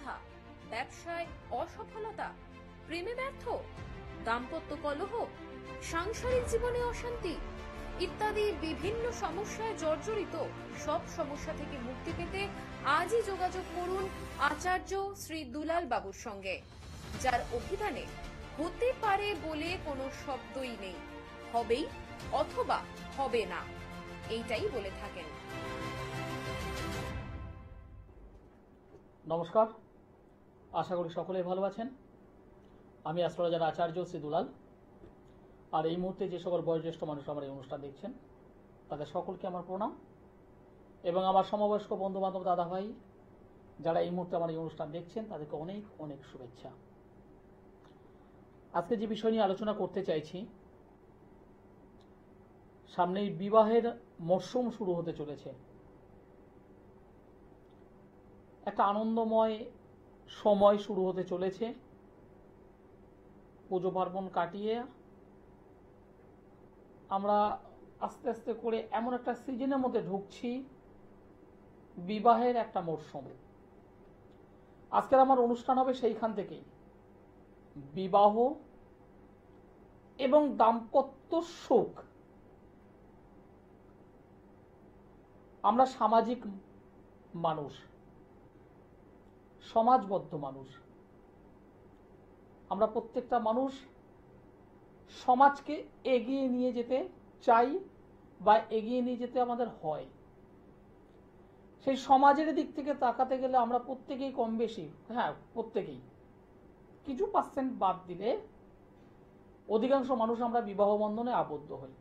বাধা, ব্যবসায় অসফলতা, প্রেমে ব্যর্থ, দাম্পত্য কলহ, সাংসারিক জীবনে অশান্তি ইত্যাদি বিভিন্ন সমস্যায় জর্জরিত সব সমস্যা থেকে মুক্তি পেতে আজই যোগাযোগ করুন আচার্য শ্রী দুলাল বাবুর সঙ্গে, যার অভিধানে হতে পারে বলে কোনো শব্দই নেই, হবেই অথবা হবে না, এইটাই বলে থাকেন। নমস্কার, আশা করি সকলেই ভালো আছেন। আমি অ্যাস্ট্রোলজার আচার্য শ্রী দুলাল। আর এই মুহূর্তে যে সকল বয়োজ্যেষ্ঠ মানুষ আমার এই অনুষ্ঠান দেখছেন তাদের সকলকে আমার প্রণাম, এবং আমার সমবয়স্ক বন্ধু বান্ধব দাদা ভাই যারা এই মুহূর্তে আমার এই অনুষ্ঠান দেখছেন তাদেরকে অনেক অনেক শুভেচ্ছা। আজকে যে বিষয় নিয়ে আলোচনা করতে চাইছি, সামনেই বিবাহের মরশুম শুরু হতে চলেছে। একটা আনন্দময় সময় শুরু হতে চলেছে। পুজো পার্বণ কাটিয়ে আমরা আস্তে আস্তে করে এমন একটা সিজনের মধ্যে ঢুকছি, বিবাহের একটা মরশুমে। আজকের আমার অনুষ্ঠান হবে সেইখান থেকেই, বিবাহ এবং দাম্পত্য সুখ। আমরা সামাজিক মানুষ, সমাজবদ্ধ মানুষ। আমরা প্রত্যেকটা মানুষ সমাজকে এগিয়ে নিয়ে যেতে চাই বা এগিয়ে নিয়ে যেতে আমাদের হয়। সেই সমাজের দিক থেকে তাকাতে গেলে আমরা প্রত্যেকেই কম বেশি, প্রত্যেকেই কিছু পার্সেন্ট বাদ দিলে অধিকাংশ মানুষ আমরা বিবাহ বন্ধনে আবদ্ধ হই।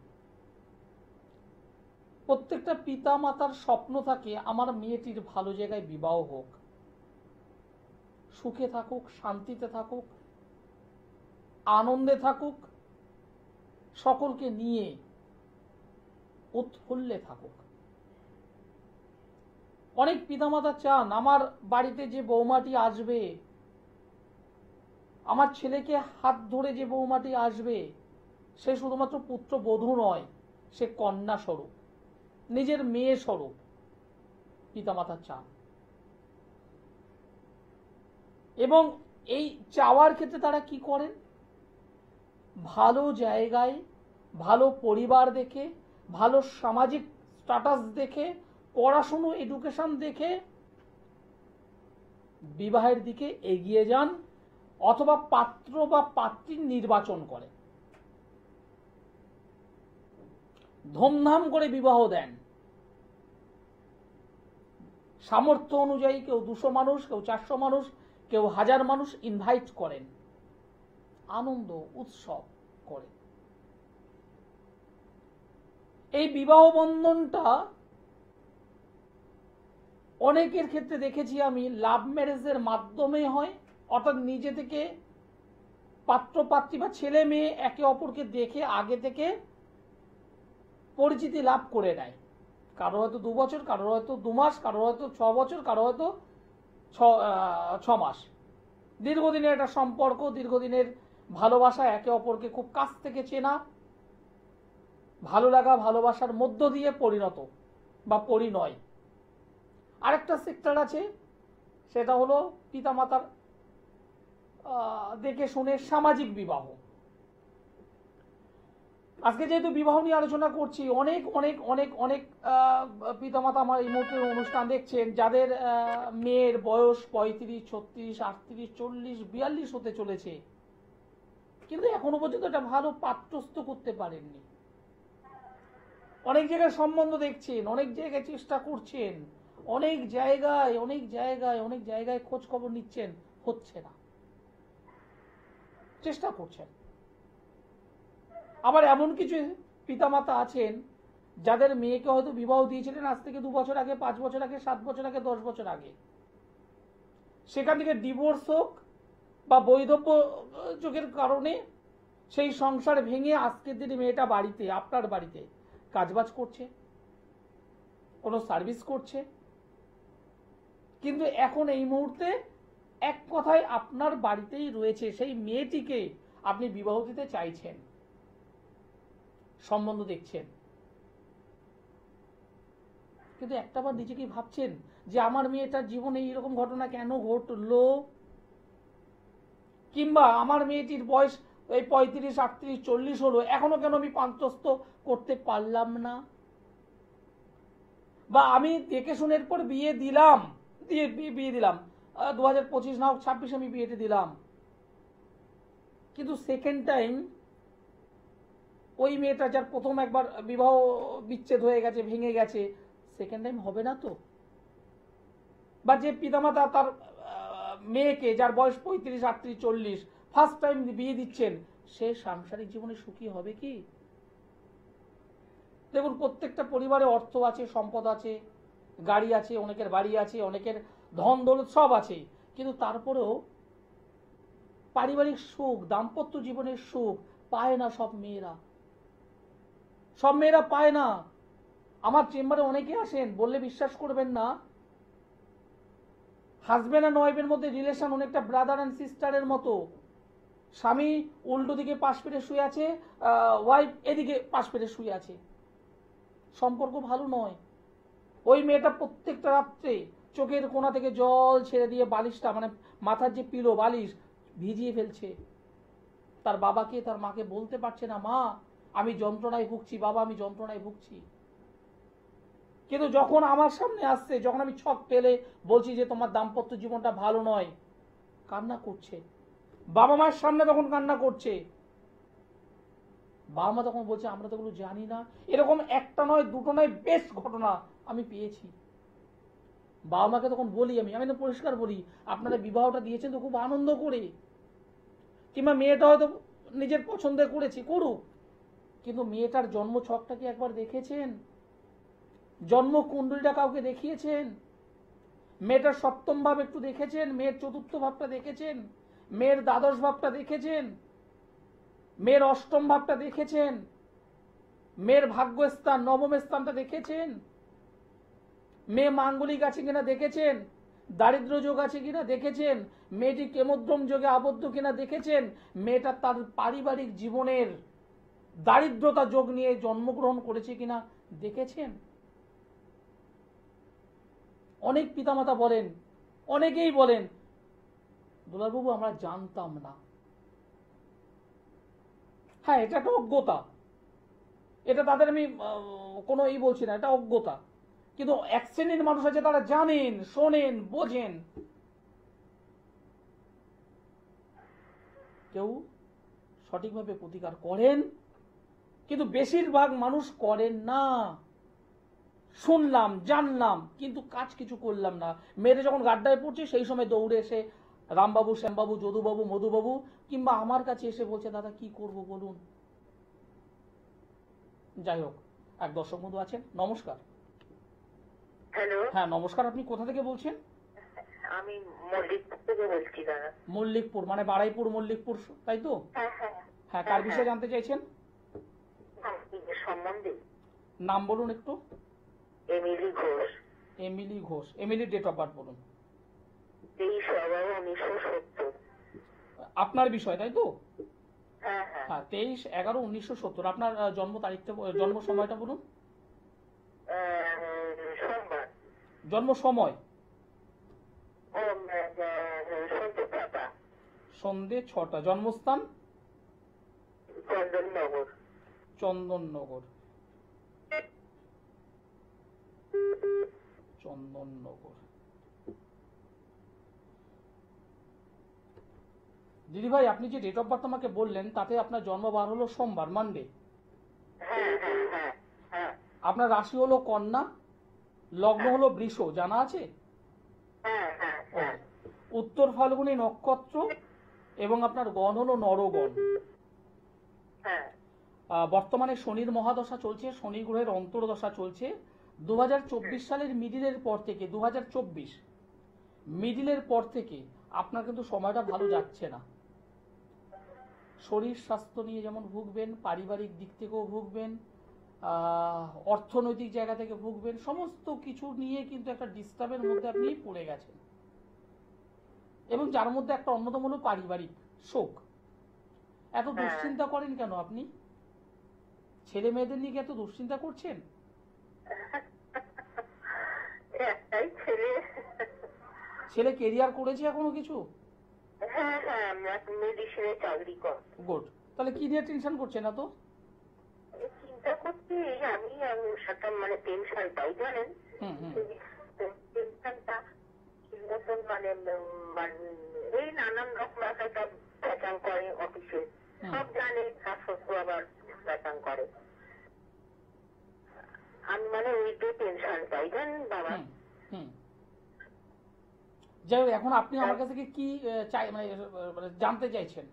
প্রত্যেকটা পিতা মাতার স্বপ্ন থাকে আমার মেয়েটির ভালো জায়গায় বিবাহ হোক, সুখে থাকুক, শান্তিতে থাকুক, আনন্দে থাকুক, সকলকে নিয়ে উৎফুল্লে থাকুক। অনেক পিতামাতা চান আমার বাড়িতে যে বৌমাটি আসবে, আমার ছেলেকে হাত ধরে যে বৌমাটি আসবে, সে শুধুমাত্র পুত্র বধূ নয়, সে কন্যা স্বরূপ, নিজের মেয়ে স্বরূপ পিতামাতা চান। এবং এই চাওয়ার ক্ষেত্রে তারা কি করেন? ভালো জায়গায়, ভালো পরিবার দেখে, ভালো সামাজিক স্ট্যাটাস দেখে, পড়াশুনো এডুকেশন দেখে বিবাহের দিকে এগিয়ে যান, অথবা পাত্র বা পাত্রীর নির্বাচন করে ধুমধাম করে বিবাহ দেন। সামর্থ্য অনুযায়ী কেউ 200 মানুষ, কেউ 400 মানুষ, কেউ 1000 মানুষ ইনভাইট করেন, আনন্দ উৎসব করে। এই বিবাহ বন্ধনটা অনেকের ক্ষেত্রে দেখেছি আমি লাভ ম্যারেজের মাধ্যমে হয়, অর্থাৎ নিজে থেকে পাত্র পাত্রী বা ছেলে মেয়ে একে অপরকে দেখে আগে থেকে পরিচিতি লাভ করে নেয়। কারো হয়তো 2 বছর, কারো হয়তো 2 মাস, কারো হয়তো 6 বছর, কারো হয়তো 6 মাস। দীর্ঘদিনের একটা সম্পর্ক, দীর্ঘদিনের ভালোবাসা, একে অপরকে খুব কাছ থেকে চেনা, ভালো লাগা ভালোবাসার মধ্য দিয়ে পরিণত বা পরিণয়। আরেকটা সেক্টর আছে, সেটা হলো পিতামাতার দেখে শুনে সামাজিক বিবাহ। আজকে যেহেতু বিবাহ নিয়ে আলোচনা করছি, অনেক অনেক অনেক অনেক পিতামাতা আমার এই মুহূর্তে অনুষ্ঠান দেখছেন যাদের মেয়ের বয়স 35, 36, 38, 40, 42 হতে চলেছে, কিন্তু এখনো পর্যন্ত একটা ভালো পাত্রস্থ করতে পারেননি। অনেক জায়গায় সম্বন্ধ দেখছেন, অনেক জায়গায় চেষ্টা করছেন, অনেক জায়গায় খোঁজ খবর নিচ্ছেন, হচ্ছে না, চেষ্টা করছেন। আবার এমন কিছু পিতামাতা আছেন যাদের মেয়েকে হয়তো বিবাহ দিয়েছিলেন আজ থেকে 2 বছর আগে, 5 বছর আগে, 7 বছর আগে, 10 বছর আগে। সেখান থেকে ডিভোর্স হোক বা বৈধব্য যোগের কারণে সেই সংসার ভেঙে আজকের দিনে মেয়েটা বাড়িতে, আপনার বাড়িতে কাজবাজ করছে, কোনো সার্ভিস করছে। কিন্তু এখন এই মুহূর্তে এক কথায় আপনার বাড়িতেই রয়েছে, সেই মেয়েটিকে আপনি বিবাহ দিতে চাইছেন, সম্বন্ধ দেখছেন, কিন্তু একটাবার নিজেকে ভাবছেন যে আমার মেয়েটার জীবনে এইরকম ঘটনা কেন ঘটলো, কিংবা আমার মেয়েটির বয়স এই 35, 38, 40 হলো, এখনো কেন আমি পান্তস্থ করতে পারলাম না, বা আমি দেখে শুনের পর বিয়ে দিলাম, বিয়ে দিলাম 2025 না 26 আমি বিয়েতে দিলাম, কিন্তু সেকেন্ড টাইম ওই মেয়েটা যার প্রথম একবার বিবাহ বিচ্ছেদ হয়ে গেছে, ভেঙে গেছে, সেকেন্ড টাইম হবে না তো? বা যে পিতামাতা তার মেয়েকে যার বয়স 35, 38, 40 ফার্স্ট টাইম বিয়ে দিচ্ছেন, সে সাংসারিক জীবনে সুখী হবে কি? দেখুন, প্রত্যেকটা পরিবারে অর্থ আছে, সম্পদ আছে, গাড়ি আছে, অনেকের বাড়ি আছে, অনেকের ধন দৌলত সব আছে, কিন্তু তারপরেও পারিবারিক সুখ, দাম্পত্য জীবনের সুখ পায় না সব মেয়েরা। সব মেয়েরা পায় না। আমার চেম্বারে অনেকে আসেন, বললে বিশ্বাস করবেন না, হাজবেন্ড আর ওয়াইফের মধ্যে রিলেশন অনেকটা ব্রাদার অ্যান্ড সিস্টারের মতো। স্বামী উল্টো দিকে পাশ পেরে শুয়ে আছে, ওয়াইফ এদিকে পাশ পেরে শুয়ে আছে, সম্পর্ক ভালো নয়। ওই মেয়েটা প্রত্যেকটা রাত্রে চোখের কোণা থেকে জল ছেড়ে দিয়ে বালিশটা, মানে মাথার যে পিলো বালিশ, ভিজিয়ে ফেলছে। তার বাবাকে, তার মাকে বলতে পারছে না, মা আমি যন্ত্রণায় ভুগছি, বাবা আমি যন্ত্রণায় ভুগছি। কিন্তু যখন আমার সামনে আসছে, যখন আমি ছক পেলে বলছি যে তোমার দাম্পত্য জীবনটা ভালো নয়, কান্না করছে। বাবা মায়ের সামনে তখন কান্না করছে। বাবা মা তখন বলছে আমরা তো এগুলো জানি না। এরকম একটা নয়, দুটো নয়, বেশ ঘটনা আমি পেয়েছি। বাবা মাকে তখন বলি, আমি তো পরিষ্কার বলি, আপনারা বিবাহটা দিয়েছেন তো খুব আনন্দ করে, কিংবা মেয়েটা হয়তো নিজের পছন্দের করেছি, করুক, কিন্তু মেয়েটার জন্ম ছকটা কি একবার দেখেছেন? জন্ম কুণ্ডলীটা কাউকে দেখিয়েছেন? মেয়েটার সপ্তম ভাব একটু দেখেছেন? মেয়ের চতুর্থ ভাবটা দেখেছেন? মেয়ের দ্বাদশ ভাবটা দেখেছেন? মেয়ের অষ্টম ভাবটা দেখেছেন? মেয়ের ভাগ্যস্থান নবম স্থানটা দেখেছেন? মেয়ে মাঙ্গলিক আছে কিনা দেখেছেন? দারিদ্র যোগ আছে কিনা দেখেছেন? মেয়েটি কেমদ্রম যোগে আবদ্ধ কিনা দেখেছেন? মেয়েটা তার পারিবারিক জীবনের দারিদ্রতা যোগ নিয়ে জন্মগ্রহণ করেছে কিনা দেখেছেন? অনেক পিতামাতা বলেন, অনেকেই বলেন, দুলালবাবু আমরা জানতাম না। হ্যাঁ, এটা একটা অজ্ঞতা, এটা তাদের আমি কোনো বলছি না, এটা অজ্ঞতা। কিন্তু এক শ্রেণীর মানুষ আছে, তারা জানেন, শোনেন, বোঝেন, কেউ সঠিকভাবে প্রতিকার করেন, কিন্তু বেশিরভাগ মানুষ করেন না। শুনলাম, জানলাম, কিন্তু কাজ কিছু করলাম না। মেয়েরা যখন গাড্ডায় পড়ছে, সেই সময় দৌড়ে এসে রামবাবু, শ্যামবাবু, যদুবাবু, মধুবাবু কিংবা আমার কাছে এসে বলছে দাদা কি করব বলুন। যাই হোক, এক দর্শক বন্ধু আছেন, নমস্কার। হ্যালো, হ্যাঁ নমস্কার, আপনি কোথা থেকে বলছেন? আমি মল্লিকপুর থেকে বলছি দাদা। মল্লিকপুর মানে বারাইপুর, মল্লিকপুর, তাই তো? হ্যাঁ হ্যাঁ হ্যাঁ, কার বিষয়ে জানতে চাইছেন? নিজের সম্বন্ধে। নাম বলুন একটু। এমিলি ঘোষ। এমিলি ঘোষ। এমিলির ডেট অফ বার্থ বলুন। 23/11/1970। আপনার বিষয় তাই তো? হ্যাঁ হ্যাঁ হ্যাঁ, 23/11/1970। আপনার জন্ম তারিখটা, জন্ম সময়টা বলুন। সোমবার। জন্ম সময়? সন্ধ্যে 6টা। সন্ধে 6টা। জন্মস্থান? চন্দননগর। চন্দননগর। চন্দননগর। দিদি ভাই, আপনি যে ডেট অফ বার্থ আমাকে বললেন, তাতে আপনার জন্মবার হলো সোমবার, মানডে। হ্যাঁ হ্যাঁ হ্যাঁ হ্যাঁ আপনার রাশি হলো কন্যা, লগ্ন হলো বৃষ, জানা আছে? হ্যাঁ হ্যাঁ হ্যাঁ। উত্তর ফাল্গুনী নক্ষত্র, এবং আপনার গণ হলো নরগণ। হ্যাঁ। বর্তমানে শনির মহাদশা চলছে, শনি গ্রহের অন্তর্দশা চলছে। 2024 সালের মিডিলের পর থেকে, 2024 মিডিলের পর থেকে আপনার কিন্তু সময়টা ভালো যাচ্ছে না। শরীর স্বাস্থ্য নিয়ে যেমন ভুগবেন, পারিবারিক দিক থেকেও ভুগবেন, অর্থনৈতিক জায়গা থেকে ভুগবেন, সমস্ত কিছু নিয়ে কিন্তু একটা ডিস্টার্বের মধ্যে আপনি পড়ে গেছেন, এবং যার মধ্যে একটা অন্যতম হলো পারিবারিক শোক। এত দুশ্চিন্তা করেন কেন আপনি? ছেলে মেয়েদের নিয়ে কি এত দুশ্চিন্তা করছেন? তাই ছেলে ছেলে কেরিয়ার করেছে এখনো কিছু? হ্যাঁ হ্যাঁ আমরা মেডিসিনে চাকরি কর গুড। তাহলে কি নিয়ে টেনশন করছে না তো? চিন্তা করছি আমি সাথে মানে পেনশন পাই জানেন, হুম হুম পেনশনটা ঠিক মতন এই নানান রকম একটা প্যাটার্ন করে অফিসে, সব জানে শাশুড় আবার প্যাটার্ন করে। আমি মানে উইথে পেনশন পাই জানেন বাবা। হুম হুম। যাই হোক, এখন আপনি আমার কাছ থেকে কি চাই, মানে জানতে চাইছেন?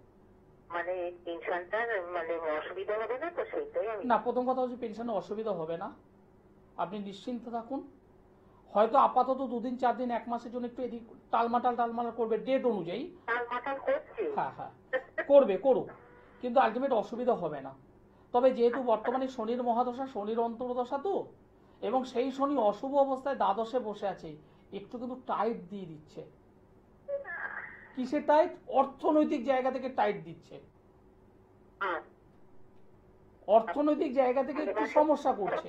মানে পেনশনটা মানে অসুবিধা হবে না তো, সেইটাই আমি। না, প্রথম কথা হচ্ছে পেনশনে অসুবিধা হবে না, আপনি নিশ্চিন্ত থাকুন। হয়তো আপাতত 2 দিন 4 দিন 1 মাসের জন্য একটু এদিক টালমাটাল করবে ডেট অনুযায়ী। তার মাথাল করছি। হ্যাঁ হ্যাঁ, করুক, কিন্তু আলটিমেট অসুবিধা হবে না। তবে যেহেতু বর্তমানে শনির মহাদশা, শনির অন্তর্দশা তো, এবং সেই শনি অশুভ অবস্থায় দ্বাদশে বসে আছে, একটু কিন্তু টাইট দিয়ে দিচ্ছে। কিসে টাইট? অর্থনৈতিক জায়গা থেকে টাইট দিচ্ছে, অর্থনৈতিক জায়গা থেকে একটু সমস্যা করছে।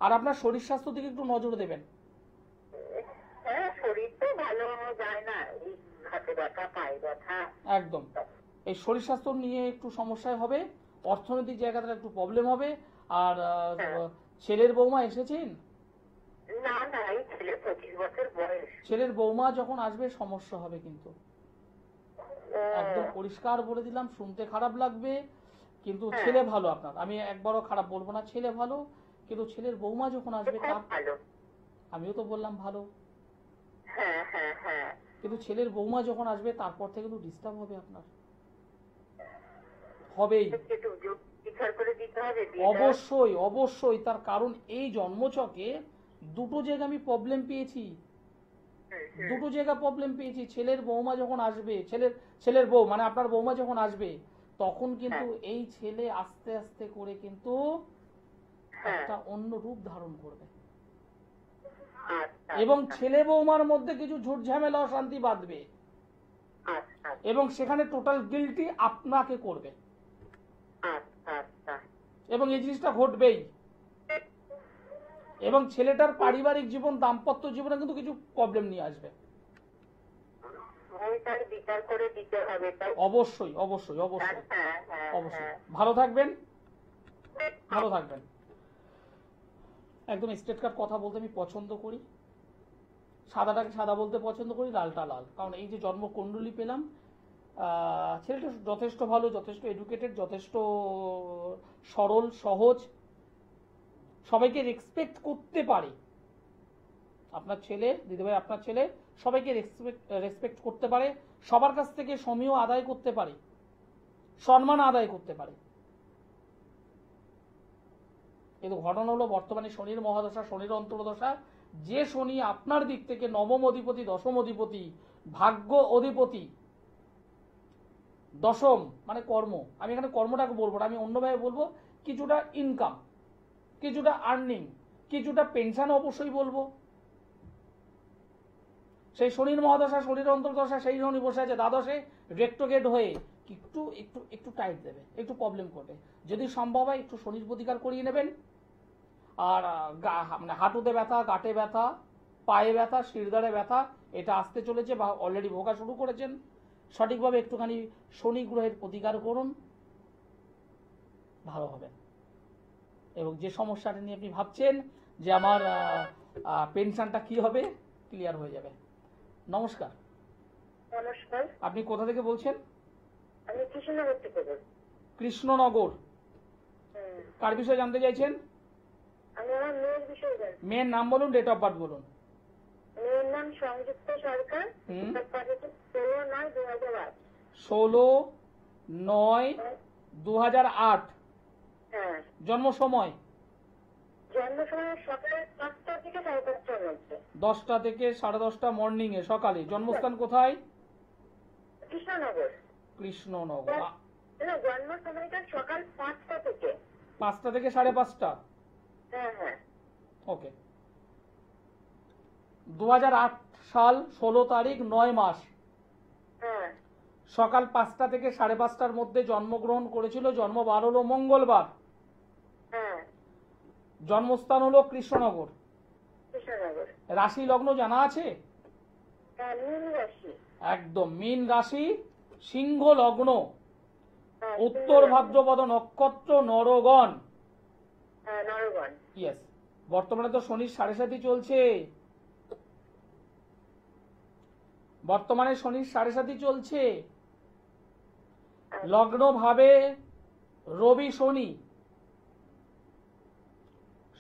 আর আপনার শরীর স্বাস্থ্য দিকে একটু নজর দেবেন। হ্যাঁ, শরীর তো ভালো যায় না, এই হাতে ব্যথা পায়ে ব্যথা। একদম, এই শরীর স্বাস্থ্য নিয়ে একটু সমস্যায় হবে, অর্থনৈতিক জায়গাটা একটু প্রবলেম হবে। আর ছেলের বৌমা এসেছেন? না না, এই ছেলে 25 বছর বয়স। ছেলের বৌমা যখন আসবে সমস্যা হবে কিন্তু, একদম পরিষ্কার বলে দিলাম। শুনতে খারাপ লাগবে, কিন্তু ছেলে ভালো আপনার, আমি একবারও খারাপ বলবো না, ছেলে ভালো। কিন্তু ছেলের বৌমা যখন আসবে তার, ভালো, আমিও তো বললাম ভালো, হ্যাঁ হ্যাঁ হ্যাঁ, কিন্তু ছেলের বৌমা যখন আসবে তারপর থেকে তো ডিস্টার্ব হবে আপনার, হবেই। একটু বিচার করে দিতে হবে। অবশ্যই অবশ্যই, তার কারণ এই জন্মছকে দুটো জায়গা আমি প্রবলেম পেয়েছি, দুটো জায়গা প্রবলেম পেয়েছি। ছেলের বৌমা যখন আসবে, ছেলের বউ মানে আপনার বৌমা যখন আসবে, তখন কিন্তু এই ছেলে আস্তে আস্তে করে কিন্তু একটা অন্য রূপ ধারণ করবে, এবং ছেলে বৌমার মধ্যে কিছু ঝুট ঝামেলা অশান্তি বাঁধবে, এবং সেখানে টোটাল গিল্টি আপনাকে করবে, এবং এই জিনিসটা ঘটবেই। এবং ছেলেটার পারিবারিক জীবন, দাম্পত্য জীবনে কিন্তু কিছু প্রবলেম নিয়ে আসবে। বিচার করে দিতে হবে। অবশ্যই অবশ্যই অবশ্যই অবশ্যই। ভালো থাকবেন, ভালো থাকবেন। একদম স্ট্রেট কাট কথা বলতে আমি পছন্দ করি, সাদাটাকে সাদা বলতে পছন্দ করি, লালটা লাল। কারণ এই যে জন্মকুণ্ডলী পেলাম, ছেলেটা যথেষ্ট ভালো, যথেষ্ট এডুকেটেড, যথেষ্ট সরল সহজ, সবাইকে রেসপেক্ট করতে পারে। আপনার ছেলে, দিদিভাই আপনার ছেলে সবাইকে রেসপেক্ট করতে পারে, সবার কাছ থেকে সমীহ আদায় করতে পারে, সম্মান আদায় করতে পারে। কিন্তু ঘটনা হলো বর্তমানে শনির মহাদশা, শনির অন্তর্দশা, যে শনি আপনার দিক থেকে নবম অধিপতি, দশম অধিপতি, ভাগ্য অধিপতি, দশম মানে কর্ম, আমি এখানে কর্মটাকে বলবো না, আমি অন্যভাবে বলবো কিছুটা ইনকাম, কিছুটা আর্নিং, কিছুটা পেনশন অবশ্যই বলবো। সেই শনির মহাদশা, শনির অন্তর্দশা, সেই শনি বসে আছে দ্বাদশে রেক্টোগেট হয়ে, একটু একটু একটু টাইট দেবে, একটু প্রবলেম করবে। যদি সম্ভব হয় একটু শনির প্রতিকার করিয়ে নেবেন। আর মানে হাঁটুতে ব্যথা, গাঁটে ব্যথা, পায়ে ব্যথা, শিরদাঁড়ে ব্যথা, এটা আসতে চলেছে বা অলরেডি ভোগা শুরু করেছেন, সঠিকভাবে একটুখানি শনি গ্রহের প্রতিকার করুন, ভালো হবে। এবং যে সমস্যাটা নিয়ে আপনি ভাবছেন যে আমার পেনশনটা কি হবে, ক্লিয়ার হয়ে যাবে। নমস্কার। নমস্কার, আপনি কোথা থেকে বলছেন? আমি কৃষ্ণনগর থেকে বলছি। কৃষ্ণনগর। কার বিষয়ে জানতে চাইছেন? আমি আমার মেয়ের বিষয়ে জানি। মেয়ের নাম বলুন, ডেট অফ বার্থ বলুন। মেয়ের নাম সংযুক্ত সরকার, 16/9/2008। 16/9/2008। হ্যাঁ। জন্ম সময়? জন্ম সময় সকাল 5টা থেকে 5:30টার মধ্যে। 10টা থেকে 10:30 মর্নিং এ, সকালে। জন্মস্থান কোথায়? কৃষ্ণনগর। কৃষ্ণনগর। না, জন্ম সময়টা সকাল 5টা থেকে 5টা থেকে 5:30। হ্যাঁ হ্যাঁ। ওকে। 2008 সাল 16 তারিখ 9 মাস, হ্যাঁ সকাল 5টা থেকে 5:30টার মধ্যে জন্মগ্রহণ করেছিল। জন্মবার হলো মঙ্গলবার। হ্যাঁ। জন্মস্থান হলো কৃষ্ণনগর। কৃষ্ণনগর। রাশি লগ্ন জানা আছে? হ্যাঁ, মীন রাশি। একদম মীন রাশি, সিংহ লগ্ন, হ্যাঁ, উত্তর ভাদ্রপদ নক্ষত্র, নরগণ। হ্যাঁ, নরগণ। ইয়েস। বর্তমানে তো শনির 7.5 চলছে, বর্তমানে শনির 7.5 চলছে। লগ্ন ভাবে রবি শনি,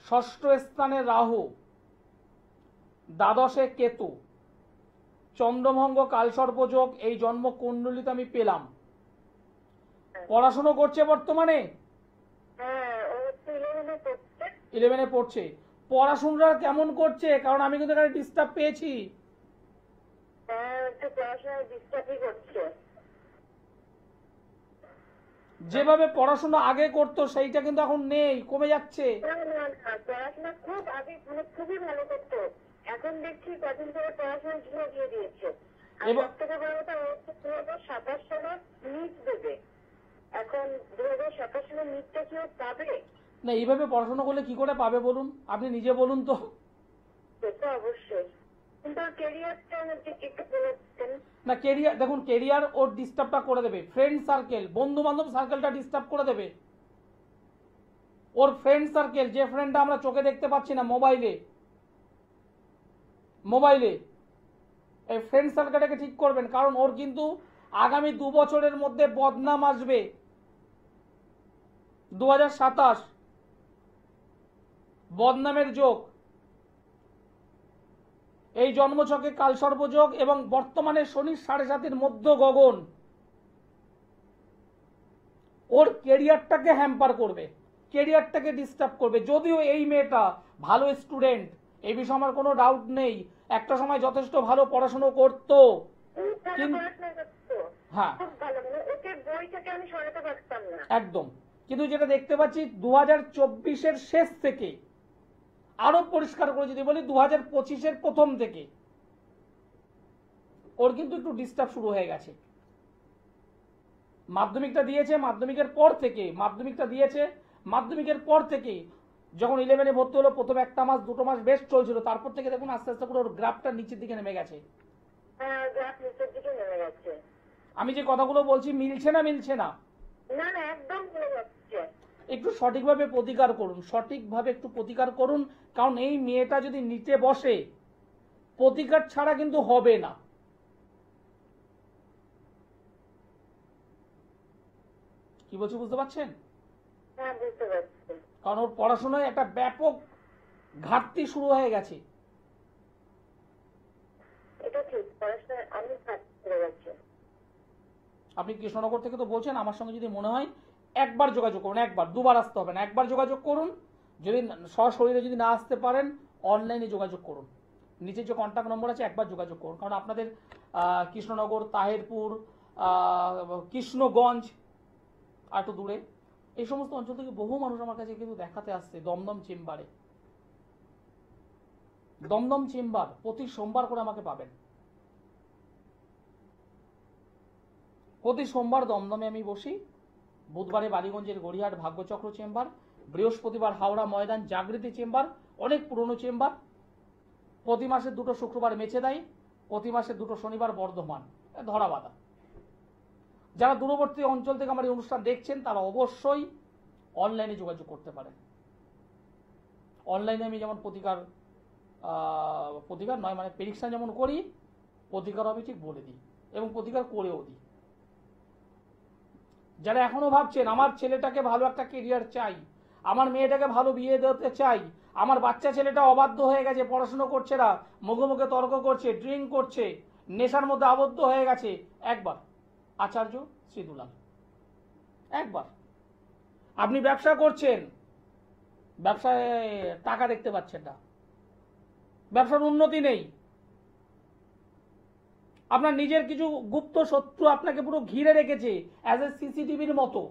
ষষ্ঠ স্থানে রাহু, দ্বাদশে কেতু, চন্দ্রভঙ্গ কালসর্পযোগ এই জন্ম কুণ্ডলিতে আমি পেলাম। পড়াশোনা করছে বর্তমানে, হ্যাঁ, ও হচ্ছে 11 পড়ছে। 11 পড়ছে। পড়াশোনাটা কেমন করছে? কারণ আমি কিন্তু এখানে ডিস্টার্ব পেয়েছি। হ্যাঁ, একটু পড়াশোনায় ডিস্টার্বই করছে। যেভাবে পড়াশোনা আগে করতো সেইটা কিন্তু এখন নেই, কমে যাচ্ছে। না না না, পড়াশোনা খুব আগে মানে খুবই ভালো করতো। এখন দেখছি কদিন ধরে পড়াশোনা ঝুলে দিয়ে দিয়েছে। আর এবার- সব থেকে বড় কথা, ও হচ্ছে 2027 সালে নিট দেবে। এখন 2027 সালে নিটটা কেউ পাবে? না, এইভাবে পড়াশোনা করলে কি করে পাবে বলুন? আপনি নিজে বলুন তো। সেটা অবশ্যই, কিন্তু ক্যারিয়ারটা একটু বলেছেন। না, কেরিয়ার দেখুন, কেরিয়ার ওর ডিস্টার্বটা করে দেবে। ফ্রেন্ড সার্কেল, বন্ধু বান্ধব সার্কেলটা ডিস্টার্ব করে দেবে। ওর ফ্রেন্ড সার্কেল, যে ফ্রেন্ডটা আমরা চোখে দেখতে পাচ্ছি না, মোবাইলে মোবাইলে এই ফ্রেন্ড সার্কেলটাকে ঠিক করবেন। কারণ ওর কিন্তু আগামী 2 বছরের মধ্যে বদনাম আসবে। 2027 বদনামের যোগ, এই জন্মছকে কালসর্পযোগ এবং বর্তমানে শনির 7.5 মধ্য গগন ওর কেরিয়ারটাকে হ্যাম্পার করবে, কেরিয়ারটাকে ডিস্টার্ব করবে। যদিও এই মেয়েটা ভালো স্টুডেন্ট, এই বিষয়ে আমার কোনো ডাউট নেই, একটা সময় যথেষ্ট ভালো পড়াশোনা করতো। খুব ভালো কিন্তু- পড়াশোনা করতো। হ্যাঁ, খুব ভালো, মানে ওকে বই থেকে আমি সরাতে পারতাম না। একদম। কিন্তু যেটা দেখতে পাচ্ছি 2024-এর শেষ থেকে, আরো পরিষ্কার করে যদি বলি 2025-এর প্রথম থেকে ওর কিন্তু একটু ডিস্টার্ব শুরু হয়ে গেছে। মাধ্যমিকটা দিয়েছে, মাধ্যমিকের পর থেকে যখন 11-এ ভর্তি হলো, প্রথম 1 মাস 2 মাস বেশ চলছিল, তারপর থেকে দেখুন আস্তে আস্তে করে ওর গ্রাফটা নিচের দিকে নেমে গেছে। হ্যাঁ, গ্রাফ নিচের দিকে নেমে গেছে। আমি যে কথাগুলো বলছি মিলছে না? না না, একদম চলে যাচ্ছে। একটু সঠিকভাবে প্রতিকার করুন, সঠিকভাবে একটু প্রতিকার করুন। কারণ এই মেয়েটা যদি নিচে বসে, প্রতিকার ছাড়া কিন্তু হবে না। কি বলছি বুঝতে পারছেন? হ্যাঁ, বুঝতে পারছি। কারণ ওর পড়াশোনায় একটা ব্যাপক ঘাটতি শুরু হয়ে গেছে। এটা ঠিক, পড়াশোনায় আমি চলে যাচ্ছে। আপনি কৃষ্ণনগর থেকে তো বলছেন, আমার সঙ্গে যদি মনে হয় একবার যোগাযোগ করুন, একবার, দুবার আসতে হবে না, একবার যোগাযোগ করুন। যদি সশরীরে যদি না আসতে পারেন, অনলাইনে যোগাযোগ করুন। নিচে যে কন্ট্যাক্ট নম্বর আছে একবার যোগাযোগ করুন। কারণ আপনাদের কৃষ্ণনগর, তাহেরপুর, কৃষ্ণগঞ্জ আর একটু দূরে, এই সমস্ত অঞ্চল থেকে বহু মানুষ আমার কাছে কিন্তু দেখাতে আসছে। দমদম চেম্বার প্রতি সোমবার করে আমাকে পাবেন। প্রতি সোমবার দমদমে আমি বসি, বুধবারে বালিগঞ্জের গড়িয়াহাট ভাগ্যচক্র চেম্বার, বৃহস্পতিবার হাওড়া ময়দান জাগৃতি চেম্বার, অনেক পুরনো চেম্বার। প্রতি মাসে 2 শুক্রবার মেছেদাই, প্রতি মাসে 2 শনিবার বর্ধমান, ধরাবাঁধা। যারা দূরবর্তী অঞ্চল থেকে আমার এই অনুষ্ঠান দেখছেন তারা অবশ্যই অনলাইনে যোগাযোগ করতে পারেন। অনলাইনে আমি যেমন প্রতিকার নয়, মানে প্রেডিকশন যেমন করি, প্রতিকার আমি ঠিক বলে দিই এবং প্রতিকার করেও দিই। যারা এখনো ভাবছেন আমার ছেলেটাকে ভালো একটা কেরিয়ার চাই, আমার মেয়েটাকে ভালো বিয়ে দিতে চাই, আমার বাচ্চা ছেলেটা অবাধ্য হয়ে গেছে, পড়াশোনা করছে না, মুখে মুখে তর্ক করছে, ড্রিঙ্ক করছে, নেশার মধ্যে আবদ্ধ হয়ে গেছে, একবার আচার্য শ্রী দুলাল, একবার। আপনি ব্যবসা করছেন, ব্যবসায় টাকা দেখতে পাচ্ছেন না, ব্যবসার উন্নতি নেই, আপনার নিজের কিছু গুপ্ত শত্রু আপনাকে পুরো ঘিরে রেখেছে অ্যাজ এ সিসিটিভির মতো।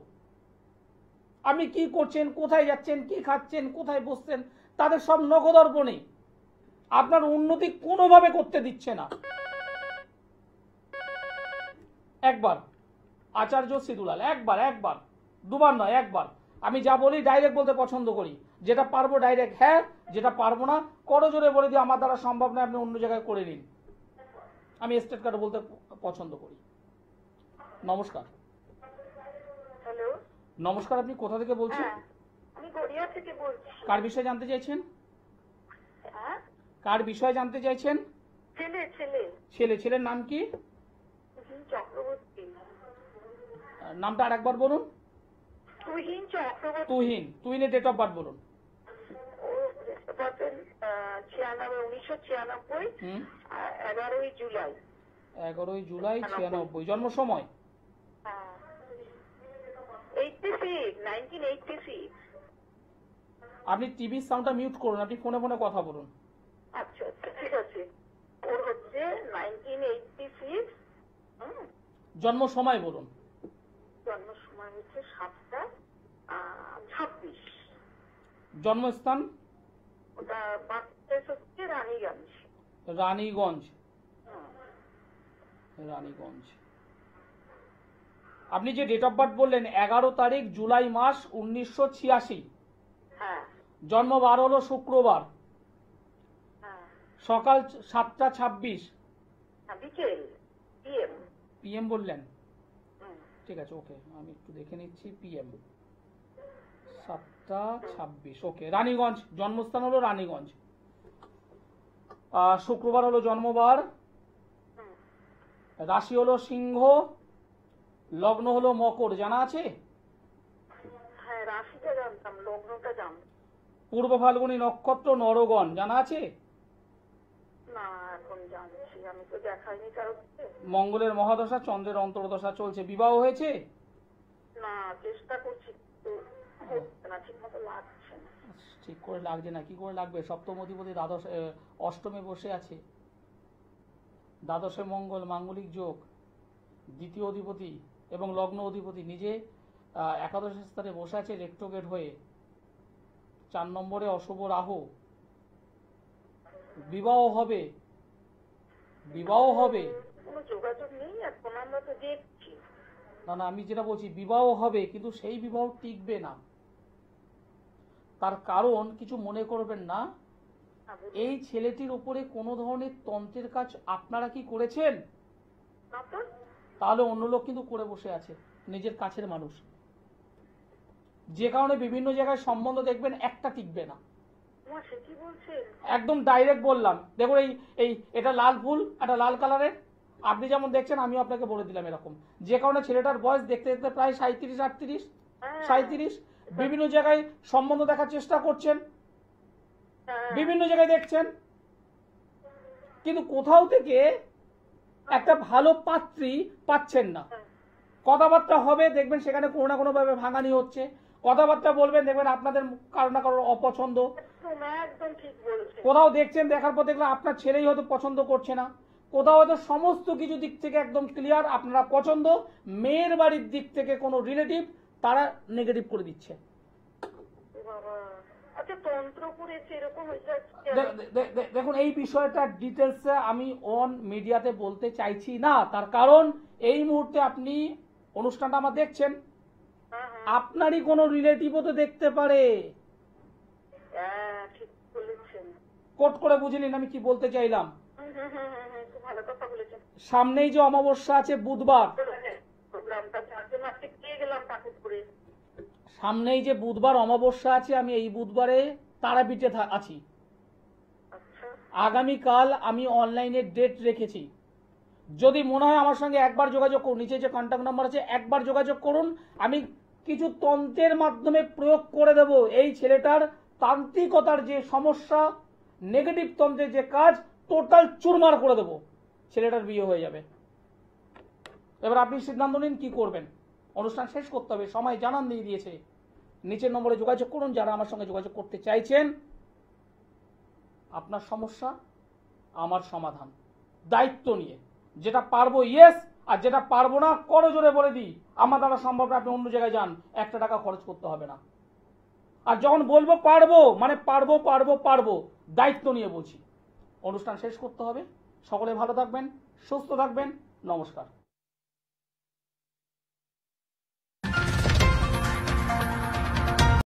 আপনি কি করছেন, কোথায় যাচ্ছেন, কি খাচ্ছেন, কোথায় বসছেন, তাদের সব নখদর্পণে আপনার উন্নতি কোনোভাবে করতে দিচ্ছে না। একবার আচার্য শ্রী দুলাল, একবার, দুবার নয়, একবার। আমি যা বলি ডাইরেক্ট বলতে পছন্দ করি। যেটা পারবো ডাইরেক্ট হ্যাঁ, যেটা পারবো না করজোরে বলে দিই আমার দ্বারা সম্ভব নয়, আপনি অন্য জায়গায় করে নিন। আমি স্টেট কার্ড বলতে পছন্দ করি। নমস্কার। হ্যালো, নমস্কার, আপনি কোথা থেকে বলছেন? হ্যাঁ আমি গড়িয়া থেকে বলছি। কার বিষয়ে জানতে চাইছেন? হ্যাঁ, কার বিষয়ে জানতে চাইছেন? ছেলে ছেলে ছেলের নাম কি? তুহিন চক্রবর্তী। নামটা আর একবার বলুন। তুহিন চক্রবর্তী। তুহিনের ডেট অফ বার্থ বলুন। ও 1996, হুম, 11ই জুলাই। 11ই জুলাই 96। জন্ম সময়? 1986। আপনি টিভির সাউন্ডটা মিউট করুন, আপনি ফোনে ফোনে কথা বলুন। আচ্ছা আচ্ছা, ঠিক আছে। ওর হচ্ছে 1986। জন্ম সময় বলুন। জন্ম সময় হচ্ছে 7টা 26। জন্মস্থান? ওটা বার্থপ্লেস হচ্ছে রানীগঞ্জ। রানীগঞ্জ। আপনি যে ডেট অফ বার্থ বললেন 11 তারিখ জুলাই মাস 1986, হ্যাঁ জন্ম বার হলো শুক্রবার, হ্যাঁ। সকাল 7টা 26। বিকেল PM। পিএম বললেন? ঠিক আছে, ওকে, আমি একটু দেখে নিচ্ছি। পিএম 7টা 26। ওকে, রানীগঞ্জ। জন্মস্থান হলো রানীগঞ্জ। শুক্রবার হলো জন্মবার। রাশি হলো সিংহ, লগ্ন হলো মকর। জানা আছে? হ্যাঁ, রাশিটা জানতাম, লগ্নটা জানতাম পূর্ব ফাল্গুনী নক্ষত্র, নরগণ। জানা আছে? না, এখন জানছি। আমি তো দেখাইনি কারোকে। মঙ্গলের মহাদশা, চন্দ্রের অন্তর্দশা চলছে। বিবাহ হয়েছে? না, চেষ্টা করছি কিন্তু হচ্ছে না, ঠিক মতো লাগছে না। ঠিক করে লাগছে না? কি করে লাগবে? সপ্তম অধিপতি অষ্টমে বসে আছে। দ্বাদশে মঙ্গল, মাঙ্গলিক যোগ। দ্বিতীয় অধিপতি এবং লগ্ন অধিপতি নিজে একাদশ স্থানে বসে আছে রেক্টোগেট হয়ে। 4 নম্বরে অশুভ রাহু। বিবাহ হবে। কোনো যোগাযোগ নেই এখন, আমরা তো দেখছি। না, আমি যেটা বলছি বিবাহ হবে, কিন্তু সেই বিবাহ টিকবে না। তার কারণ কিছু মনে করবেন না, এই ছেলেটির উপরে কোনো ধরনের তন্ত্রের কাজ আপনারা কি করেছেন? না তো। তাহলে অন্য লোক কিন্তু করে বসে আছে, নিজের কাছের মানুষ। যে কারণে বিভিন্ন জায়গায় সম্বন্ধ দেখবেন একটা টিকবে না। সে কি বলছেন? একদম ডাইরেক্ট বললাম। দেখুন, এটা লাল ফুল, একটা লাল কালারের। আপনি যেমন দেখছেন আমিও আপনাকে বলে দিলাম এরকম। যে কারণে ছেলেটার বয়স দেখতে দেখতে প্রায় 37, 38, 37। বিভিন্ন জায়গায় সম্বন্ধ দেখার চেষ্টা করছেন, বিভিন্ন জায়গায় দেখছেন, কিন্তু কোথাও থেকে একটা ভালো পাত্রী পাচ্ছেন না। কথাবার্তা হবে, দেখবেন সেখানে কোনো না কোনো ভাবে ভাঙানি হচ্ছে। কথাবার্তা বলবেন, দেখবেন আপনাদের কারো না কারোর অপছন্দ। একদম ঠিক বলছেন। কোথাও দেখছেন, দেখার পর দেখলে আপনার ছেলেই হয়তো পছন্দ করছে না। কোথাও হয়তো সমস্ত কিছু দিক থেকে একদম ক্লিয়ার, আপনারা পছন্দ। মেয়ের বাড়ির দিক থেকে কোনো রিলেটিভ তারা নেগেটিভ করে দিচ্ছে। দেখুন, এই বিষয়টা ডিটেলসে আমি অন মিডিয়াতে বলতে চাইছি না। তার কারণ এই মুহূর্তে আপনি অনুষ্ঠানটা আমার দেখছেন, আপনারই কোনো রিলেটিভও তো দেখতে পারে। কোট করে বুঝে নিন আমি কি বলতে চাইলাম। সামনেই যে অমাবস্যা আছে বুধবার, সামনেই যে বুধবার অমাবস্যা আছে, আমি এই বুধবারে তারাপীঠে আছি। আগামীকাল আমি অনলাইনে ডেট রেখেছি। যদি মনে হয় আমার সঙ্গে একবার যোগাযোগ করুন, নিচে যে কন্ট্যাক্ট নাম্বার আছে একবার যোগাযোগ করুন। আমি কিছু তন্ত্রের মাধ্যমে প্রয়োগ করে দেব। এই ছেলেটার তান্ত্রিকতার যে সমস্যা, নেগেটিভ তন্ত্রের যে কাজ, টোটাল চুরমার করে দেব। ছেলেটার বিয়ে হয়ে যাবে। এবার আপনি সিদ্ধান্ত নিন কি করবেন। অনুষ্ঠান শেষ করতে হবে, সময় জানান দিয়ে দিয়েছে। নিচের নম্বরে যোগাযোগ করুন যারা আমার সঙ্গে যোগাযোগ করতে চাইছেন। আপনার সমস্যা, আমার সমাধান, দায়িত্ব নিয়ে। যেটা পারবো ইয়েস, আর যেটা পারবো না করজোরে বলে দিই আমার দ্বারা সম্ভব না, আপনি অন্য জায়গায় যান, 1 টাকা খরচ করতে হবে না। আর যখন বলবো পারবো মানে পারবো, দায়িত্ব নিয়ে বলছি। অনুষ্ঠান শেষ করতে হবে। সকলে ভালো থাকবেন, সুস্থ থাকবেন। নমস্কার।